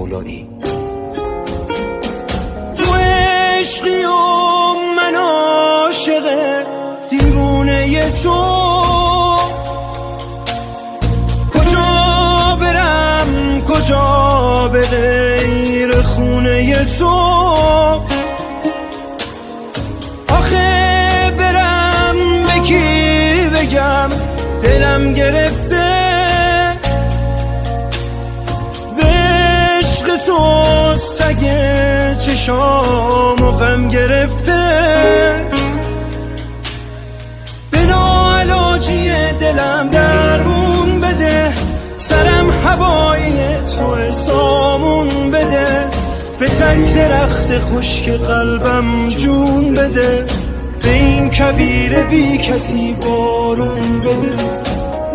مولایی. تو عشقی و من عاشق دیوونه تو، کجا برم کجا به غیر خونه تو، آخه برم به کی بگم دلم گرفته، به عشق توست اگه چشام و غم گرفته، به ناعلاجی دلم درمون بده، سرم هوای تو سامون بده، به تک درخت خشک قلبم جون بده، به این کویر بی کسی بارون بده،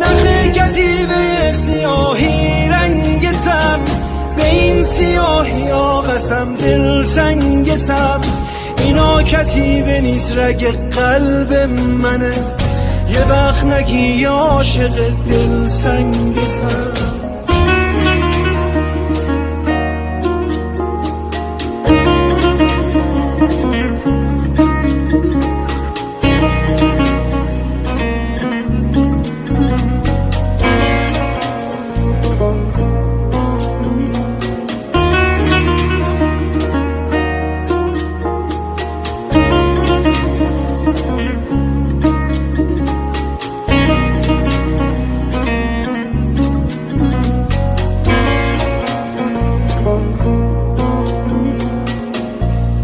نخ کتیبه سیاهی رنگتم، به این سیاهی ها قسم دل تنگتم، اینا کتیبه نیست رگ قلب منه، یه وقت نگی عاشق دل سنگتم.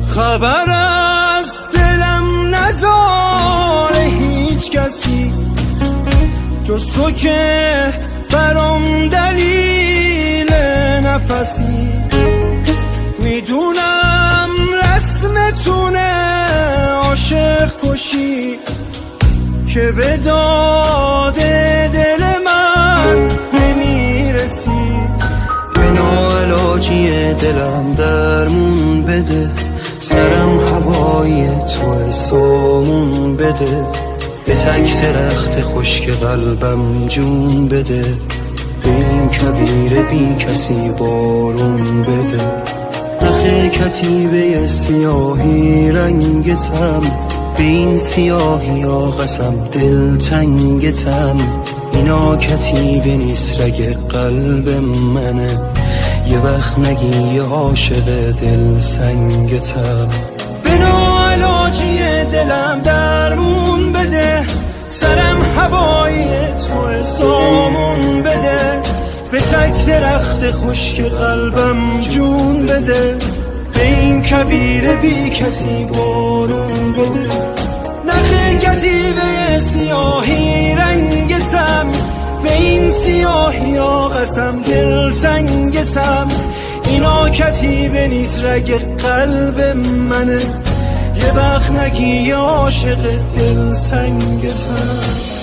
خبر از دلم نداره هیچ کسی جز تو که برام دلیل نفسی، میدونم رسمتونه عاشق کشی که به داد دل من نمیرسی، به ناعلاجی دلم درمون بده، سرم هوای تو سامون بده، به تک درخت خشک قلبم جون بده، به این کویر بی کسی بارون بده، نخ کتیبه سیاهی رنگتم، به این سیاهی ها قسم دل تنگتم، اینا کتیبه نیست رگ قلب منه، یه وقت نگی عاشق دل سنگتم، به ناعلاجی دلم درمون بده، سرم هوای تو سامون بده، به تک درخت خشک قلبم جون بده، به این کویر بی کسی بارون بده، نخ کتیبه سیاهی رنگتم، به این سیاهی ها قسم دل سنگتم، اینا کتیبه نیست رگ قلب منه، یه وقت نگی عاشق دل سنگتم.